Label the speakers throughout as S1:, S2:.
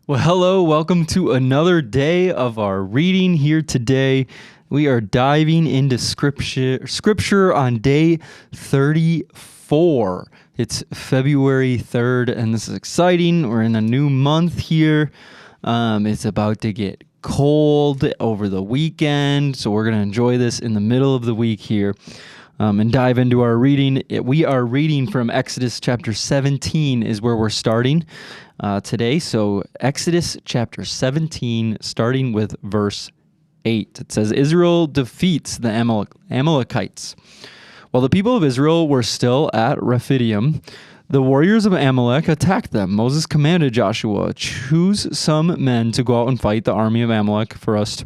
S1: Well, hello, welcome to another day of our reading here today. We are diving into scripture on day 34. It's February 3rd, and this is exciting. We're in a new month here. It's about to get cold over the weekend, so we're going to enjoy this in the middle of the week here. And dive into our reading. We are reading from Exodus chapter 17 is where we're starting today. So Exodus chapter 17, starting with verse 8. It says, Israel defeats the Amalekites. While the people of Israel were still at Rephidim, the warriors of Amalek attacked them. Moses commanded Joshua, choose some men to go out and fight the army of Amalek for us.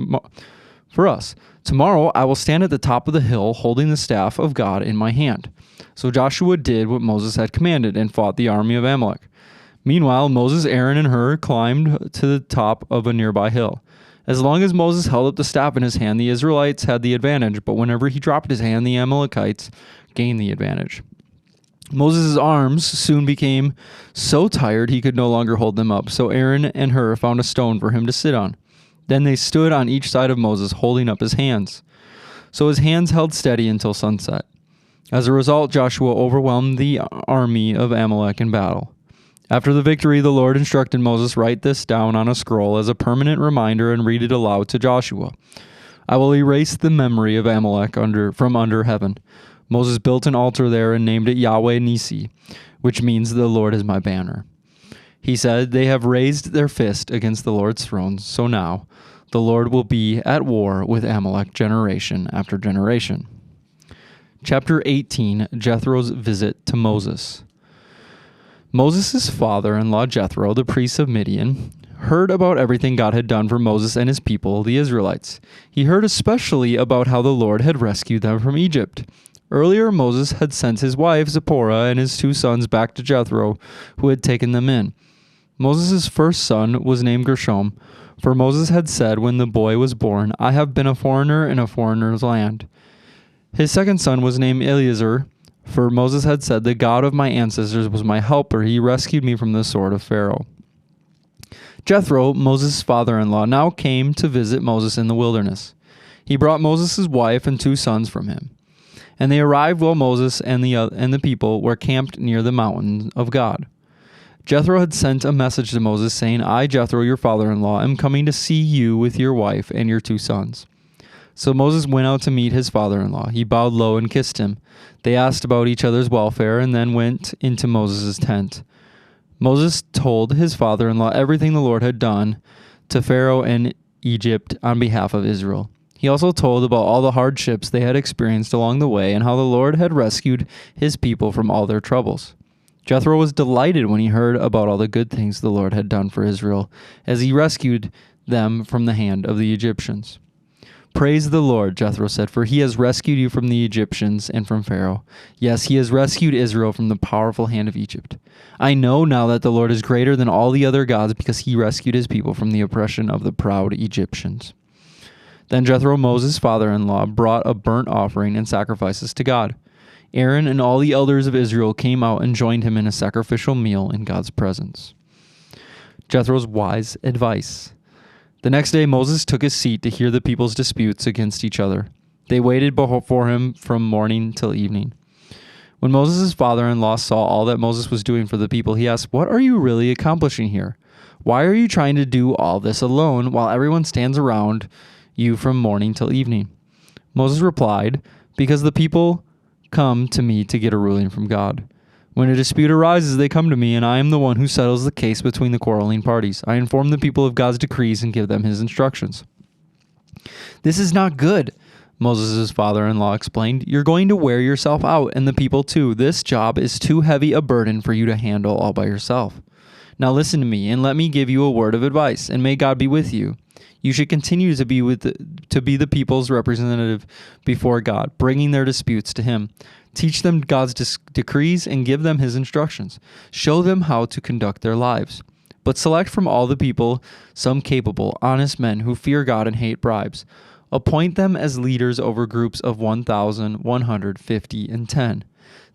S1: Tomorrow I will stand at the top of the hill holding the staff of God in my hand. So Joshua did what Moses had commanded and fought the army of Amalek. Meanwhile, Moses, Aaron, and Hur climbed to the top of a nearby hill. As long as Moses held up the staff in his hand, the Israelites had the advantage, but whenever he dropped his hand, the Amalekites gained the advantage. Moses' arms soon became so tired he could no longer hold them up, so Aaron and Hur found a stone for him to sit on. Then they stood on each side of Moses, holding up his hands. So his hands held steady until sunset. As a result, Joshua overwhelmed the army of Amalek in battle. After the victory, the Lord instructed Moses, write this down on a scroll as a permanent reminder and read it aloud to Joshua. I will erase the memory of Amalek from under heaven. Moses built an altar there and named it Yahweh Nisi, which means the Lord is my banner. He said, they have raised their fist against the Lord's throne, so now the Lord will be at war with Amalek generation after generation. Chapter 18, Jethro's visit to Moses. Moses' father-in-law Jethro, the priest of Midian, heard about everything God had done for Moses and his people, the Israelites. He heard especially about how the Lord had rescued them from Egypt. Earlier, Moses had sent his wife Zipporah and his 2 sons back to Jethro, who had taken them in. Moses' first son was named Gershom, for Moses had said when the boy was born, I have been a foreigner in a foreigner's land. His second son was named Eleazar, for Moses had said, the God of my ancestors was my helper. He rescued me from the sword of Pharaoh. Jethro, Moses' father-in-law, now came to visit Moses in the wilderness. He brought Moses' wife and 2 sons from him. And they arrived while Moses and the people were camped near the mountain of God. Jethro had sent a message to Moses saying, I, Jethro, your father-in-law, am coming to see you with your wife and your 2 sons. So Moses went out to meet his father-in-law. He bowed low and kissed him. They asked about each other's welfare and then went into Moses' tent. Moses told his father-in-law everything the Lord had done to Pharaoh and Egypt on behalf of Israel. He also told about all the hardships they had experienced along the way and how the Lord had rescued his people from all their troubles. Jethro was delighted when he heard about all the good things the Lord had done for Israel, as he rescued them from the hand of the Egyptians. Praise the Lord, Jethro said, for he has rescued you from the Egyptians and from Pharaoh. Yes, he has rescued Israel from the powerful hand of Egypt. I know now that the Lord is greater than all the other gods because he rescued his people from the oppression of the proud Egyptians. Then Jethro, Moses' father-in-law, brought a burnt offering and sacrifices to God. Aaron and all the elders of Israel came out and joined him in a sacrificial meal in God's presence. Jethro's wise advice. The next day Moses took his seat to hear the people's disputes against each other. They waited before him from morning till evening. When Moses' father-in-law saw all that Moses was doing for the people, he asked, what are you really accomplishing here? Why are you trying to do all this alone while everyone stands around you from morning till evening? Moses replied, because the people come to me to get a ruling from God. When a dispute arises, they come to me, and I am the one who settles the case between the quarreling parties. I inform the people of God's decrees and give them his instructions. This is not good, Moses' father-in-law explained. You're going to wear yourself out, and the people too. This job is too heavy a burden for you to handle all by yourself. Now listen to me, and let me give you a word of advice, and may God be with you. You should continue to be the people's representative before God, bringing their disputes to him. Teach them God's decrees and give them his instructions. Show them how to conduct their lives. But select from all the people some capable, honest men who fear God and hate bribes. Appoint them as leaders over groups of 1,150 and 10.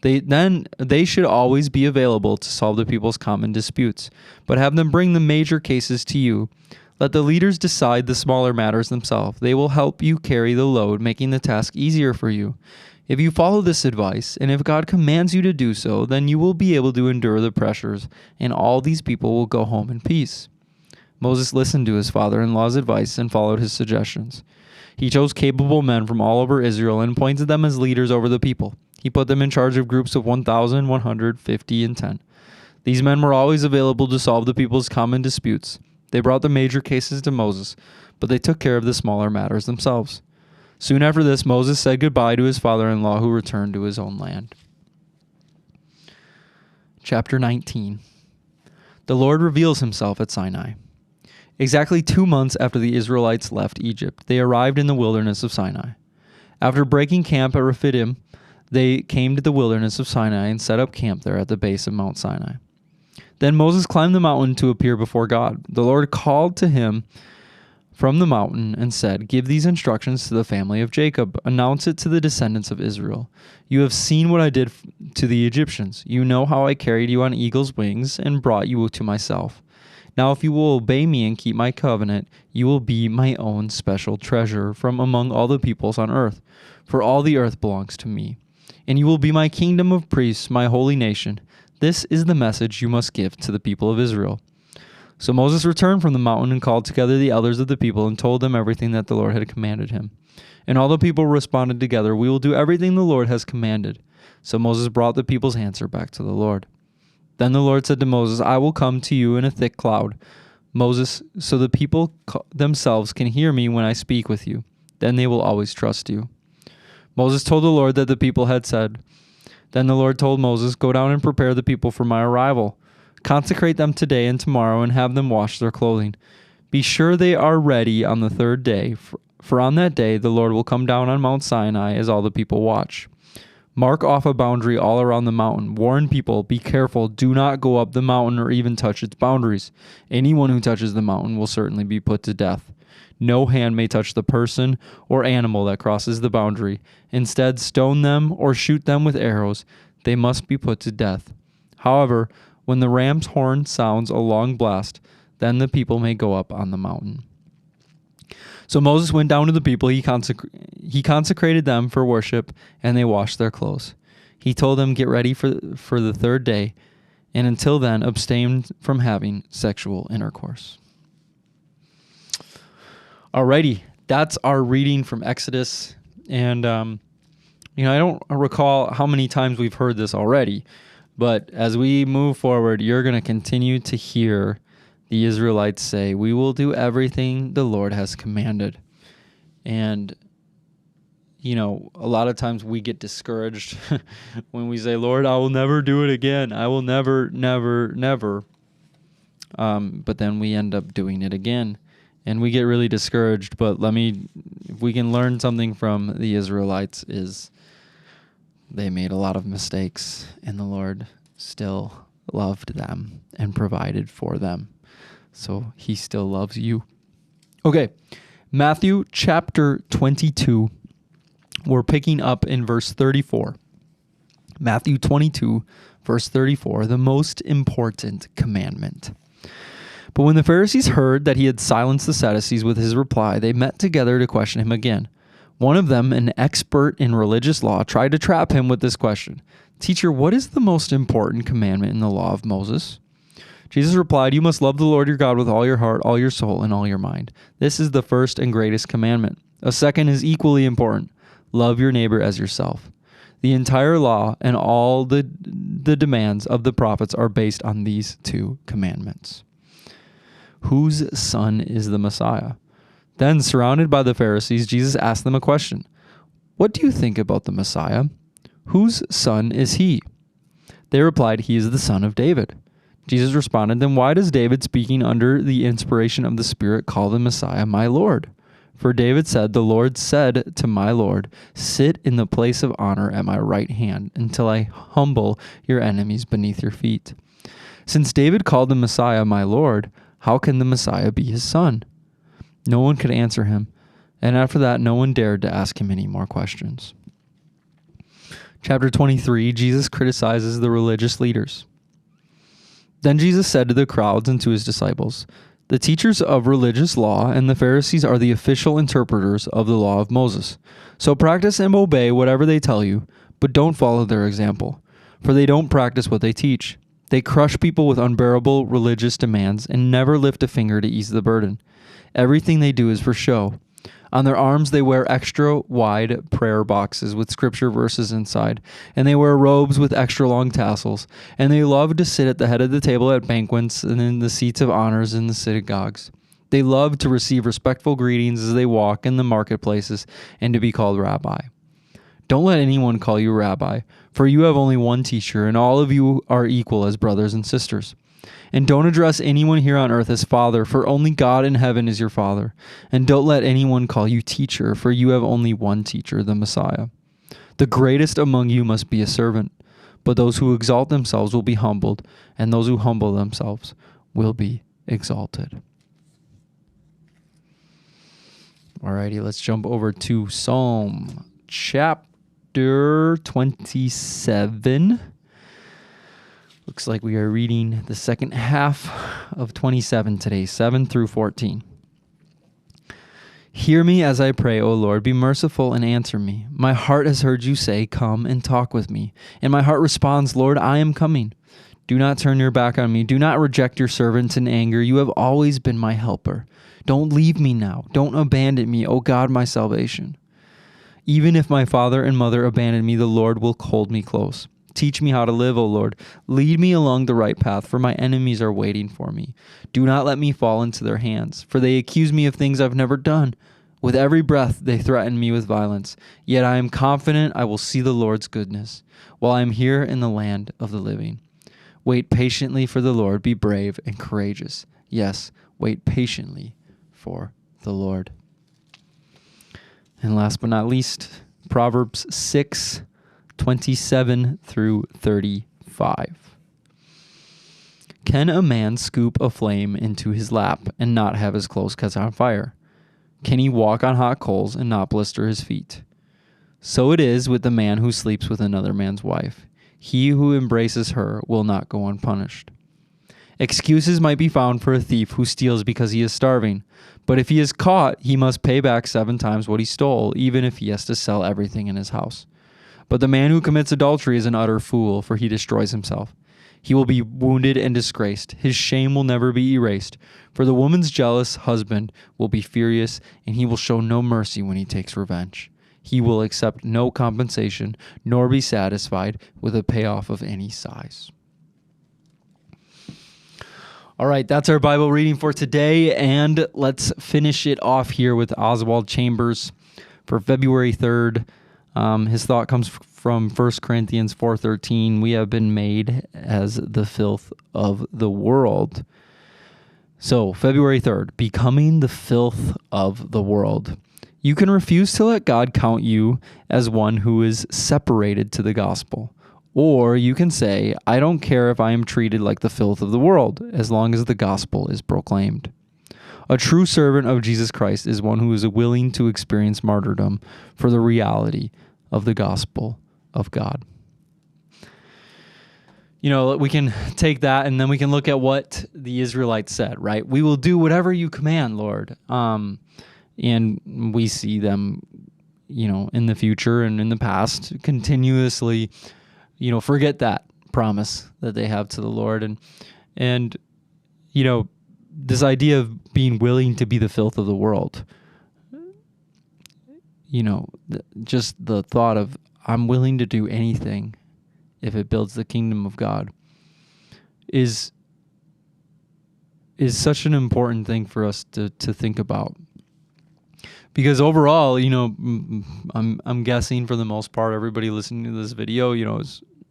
S1: They should always be available to solve the people's common disputes, but have them bring the major cases to you. Let the leaders decide the smaller matters themselves. They will help you carry the load, making the task easier for you. If you follow this advice, and if God commands you to do so, then you will be able to endure the pressures, and all these people will go home in peace. Moses listened to his father-in-law's advice and followed his suggestions. He chose capable men from all over Israel and appointed them as leaders over the people. He put them in charge of groups of 1,150 and 10. These men were always available to solve the people's common disputes. They brought the major cases to Moses, but they took care of the smaller matters themselves. Soon after this, Moses said goodbye to his father-in-law, who returned to his own land. Chapter 19. The Lord reveals himself at Sinai. Exactly 2 months after the Israelites left Egypt, they arrived in the wilderness of Sinai. After breaking camp at Rephidim, they came to the wilderness of Sinai and set up camp there at the base of Mount Sinai. Then Moses climbed the mountain to appear before God. The Lord called to him from the mountain and said, "Give these instructions to the family of Jacob. Announce it to the descendants of Israel. You have seen what I did to the Egyptians. You know how I carried you on eagle's wings and brought you to myself. Now if you will obey me and keep my covenant, you will be my own special treasure from among all the peoples on earth, for all the earth belongs to me. And you will be my kingdom of priests, my holy nation. This is the message you must give to the people of Israel." So Moses returned from the mountain and called together the elders of the people and told them everything that the Lord had commanded him. And all the people responded together, "We will do everything the Lord has commanded." So Moses brought the people's answer back to the Lord. Then the Lord said to Moses, "I will come to you in a thick cloud, Moses, so the people themselves can hear me when I speak with you. Then they will always trust you." Moses told the Lord that the people had said. Then the Lord told Moses, "Go down and prepare the people for my arrival. Consecrate them today and tomorrow and have them wash their clothing. Be sure they are ready on the third day, for on that day the Lord will come down on Mount Sinai as all the people watch. Mark off a boundary all around the mountain. Warn people, be careful, do not go up the mountain or even touch its boundaries. Anyone who touches the mountain will certainly be put to death. No hand may touch the person or animal that crosses the boundary. Instead, stone them or shoot them with arrows. They must be put to death. However, when the ram's horn sounds a long blast, then the people may go up on the mountain." So Moses went down to the people. He consecrated them for worship, and they washed their clothes. He told them, "Get ready for the third day, and until then, abstain from having sexual intercourse." Alrighty, that's our reading from Exodus. And, I don't recall how many times we've heard this already, but as we move forward, you're going to continue to hear the Israelites say, "We will do everything the Lord has commanded." And, a lot of times we get discouraged when we say, "Lord, I will never do it again. I will never, never, never." But then we end up doing it again. And we get really discouraged, but if we can learn something from the Israelites, is they made a lot of mistakes, and the Lord still loved them and provided for them. So he still loves you. Okay, Matthew chapter 22. We're picking up in verse 34. Matthew 22, verse 34, the most important commandment. But when the Pharisees heard that he had silenced the Sadducees with his reply, they met together to question him again. One of them, an expert in religious law, tried to trap him with this question. "Teacher, what is the most important commandment in the law of Moses?" Jesus replied, "You must love the Lord your God with all your heart, all your soul, and all your mind. This is the first and greatest commandment. A second is equally important. Love your neighbor as yourself. The entire law and all the demands of the prophets are based on these two commandments." Whose son is the Messiah? Then, surrounded by the Pharisees, Jesus asked them a question. "What do you think about the Messiah? Whose son is he?" They replied, "He is the son of David." Jesus responded, "Then why does David, speaking under the inspiration of the Spirit, call the Messiah my Lord? For David said, 'The Lord said to my Lord, sit in the place of honor at my right hand until I humble your enemies beneath your feet.' Since David called the Messiah my Lord, how can the Messiah be his son?" No one could answer him. And after that, no one dared to ask him any more questions. Chapter 23, Jesus criticizes the religious leaders. Then Jesus said to the crowds and to his disciples, "The teachers of religious law and the Pharisees are the official interpreters of the law of Moses. So practice and obey whatever they tell you, but don't follow their example, for they don't practice what they teach. They crush people with unbearable religious demands and never lift a finger to ease the burden. Everything they do is for show. On their arms they wear extra wide prayer boxes with scripture verses inside, and they wear robes with extra long tassels, and they love to sit at the head of the table at banquets and in the seats of honors in the synagogues. They love to receive respectful greetings as they walk in the marketplaces and to be called rabbi. Don't let anyone call you rabbi, for you have only one teacher, and all of you are equal as brothers and sisters. And don't address anyone here on earth as Father, for only God in heaven is your Father. And don't let anyone call you teacher, for you have only one teacher, the Messiah. The greatest among you must be a servant, but those who exalt themselves will be humbled, and those who humble themselves will be exalted." Alrighty, let's jump over to Psalm chapter 27. Looks like we are reading the second half of 27 today, 7 through 14. "Hear me as I pray, O Lord. Be merciful and answer me. My heart has heard you say, 'Come and talk with me.' And my heart responds, 'Lord, I am coming.' Do not turn your back on me. Do not reject your servant in anger. You have always been my helper. Don't leave me now. Don't abandon me, O God, my salvation. Even if my father and mother abandon me, the Lord will hold me close. Teach me how to live, O Lord. Lead me along the right path, for my enemies are waiting for me. Do not let me fall into their hands, for they accuse me of things I've never done. With every breath they threaten me with violence. Yet I am confident I will see the Lord's goodness while I am here in the land of the living. Wait patiently for the Lord. Be brave and courageous. Yes, wait patiently for the Lord." And last but not least, Proverbs 6:27 through 35. "Can a man scoop a flame into his lap and not have his clothes catch on fire? Can he walk on hot coals and not blister his feet? So it is with the man who sleeps with another man's wife. He who embraces her will not go unpunished. Excuses might be found for a thief who steals because he is starving, but if he is caught, he must pay back 7 times what he stole, even if he has to sell everything in his house. But the man who commits adultery is an utter fool, for he destroys himself. He will be wounded and disgraced. His shame will never be erased. For the woman's jealous husband will be furious, and he will show no mercy when he takes revenge. He will accept no compensation, nor be satisfied with a payoff of any size." All right, that's our Bible reading for today, and let's finish it off here with Oswald Chambers for February 3rd. His thought comes from 1 Corinthians 4:13. "We have been made as the filth of the world." So, February 3rd, becoming the filth of the world. You can refuse to let God count you as one who is separated to the gospel. Or you can say, "I don't care if I am treated like the filth of the world, as long as the gospel is proclaimed." A true servant of Jesus Christ is one who is willing to experience martyrdom for the reality of the gospel of God. You know, we can take that and then we can look at what the Israelites said, right? "We will do whatever you command, Lord." And we see them, in the future and in the past continuously, forget that promise that they have to the Lord. And this idea of being willing to be the filth of the world, just the thought of, I'm willing to do anything if it builds the kingdom of God is such an important thing for us to think about. Because overall, I'm guessing for the most part, everybody listening to this video,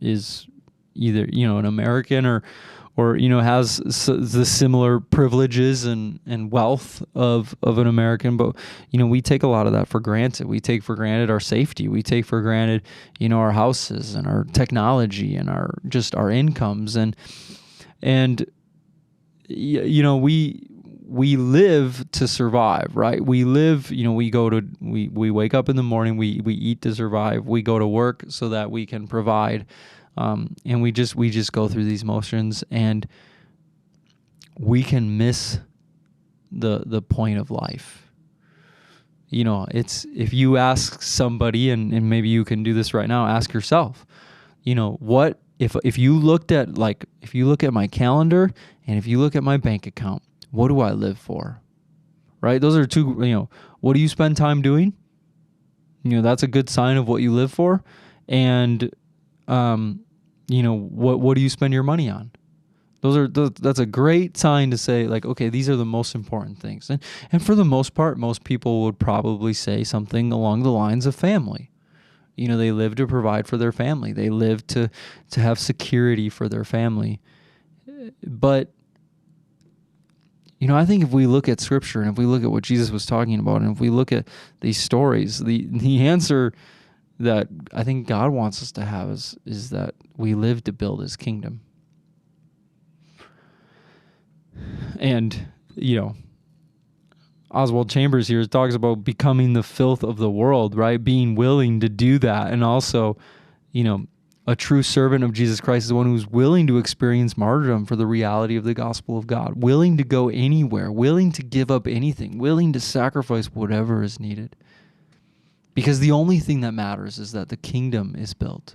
S1: is either, an American or has the similar privileges and wealth of an American. But, we take a lot of that for granted. We take for granted our safety. We take for granted, our houses and our technology and our incomes. And we live to survive, right? We live, we wake up in the morning, we eat to survive. We go to work so that we can provide. And we just go through these motions, and we can miss the point of life. It's, if you ask somebody, and maybe you can do this right now, ask yourself, what if you look at my calendar and if you look at my bank account, what do I live for? Right? Those are two, what do you spend time doing? That's a good sign of what you live for. And what do you spend your money on? That's a great sign to say, like, okay, these are the most important things. And for the most part, most people would probably say something along the lines of family. They live to provide for their family. They live to have security for their family. But, I think if we look at Scripture and if we look at what Jesus was talking about, and if we look at these stories, the answer that I think God wants us to have is that we live to build His kingdom. And, Oswald Chambers here talks about becoming the filth of the world, right? Being willing to do that. And also, a true servant of Jesus Christ is the one who's willing to experience martyrdom for the reality of the gospel of God, willing to go anywhere, willing to give up anything, willing to sacrifice whatever is needed. Because the only thing that matters is that the kingdom is built,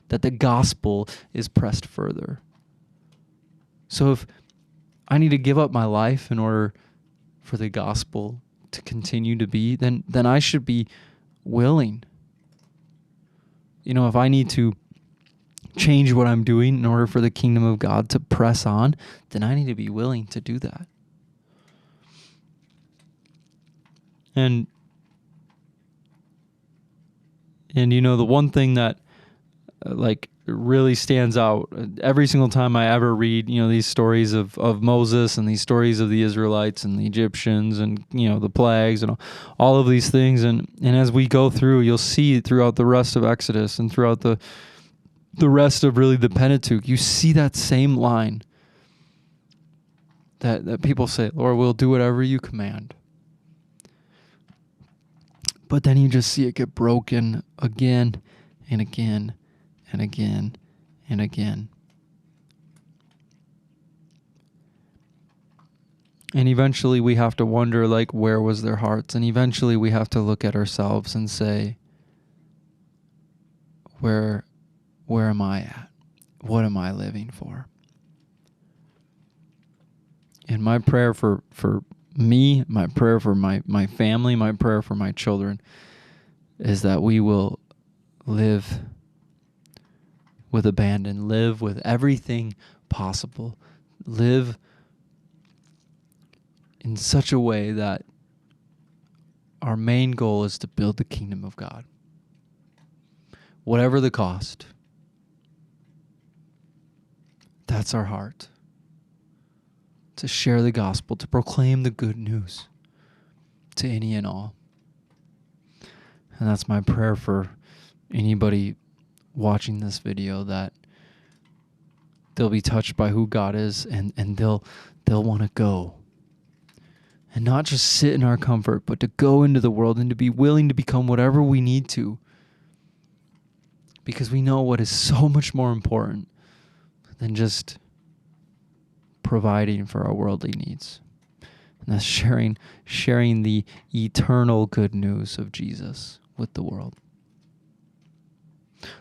S1: that the gospel is pressed further. So if I need to give up my life in order for the gospel to continue to be, then I should be willing. If I need to change what I'm doing in order for the kingdom of God to press on, then I need to be willing to do that. And the one thing that really stands out every single time I ever read, these stories of Moses and these stories of the Israelites and the Egyptians and, the plagues and all of these things. And as we go through, you'll see throughout the rest of Exodus and throughout the rest of really the Pentateuch, you see that same line that people say, Lord, we'll do whatever you command. But then you just see it get broken again and again and again and again. And eventually we have to wonder, where was their hearts? And eventually we have to look at ourselves and say, where am I at? What am I living for? And my prayer for me, my prayer for my family, my prayer for my children is that we will live with abandon, live with everything possible, live in such a way that our main goal is to build the kingdom of God. Whatever the cost, that's our heart. To share the gospel, to proclaim the good news to any and all. And that's my prayer for anybody watching this video, that they'll be touched by who God is, and they'll want to go. And not just sit in our comfort, but to go into the world and to be willing to become whatever we need to. Because we know what is so much more important than just providing for our worldly needs. And that's sharing the eternal good news of Jesus with the world.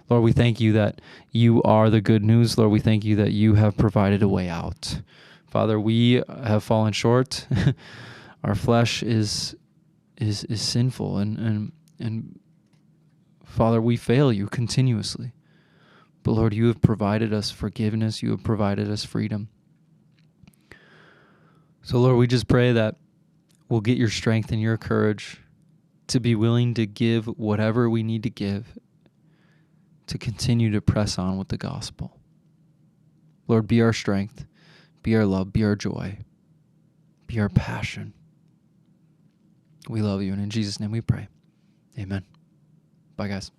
S1: Lord, we thank you that you are the good news. Lord, we thank you that you have provided a way out. Father, we have fallen short. Our flesh is sinful, and Father, we fail you continuously. But Lord, you have provided us forgiveness. You have provided us freedom. So Lord, we just pray that we'll get your strength and your courage to be willing to give whatever we need to give to continue to press on with the gospel. Lord, be our strength, be our love, be our joy, be our passion. We love you, and in Jesus' name we pray. Amen. Bye, guys.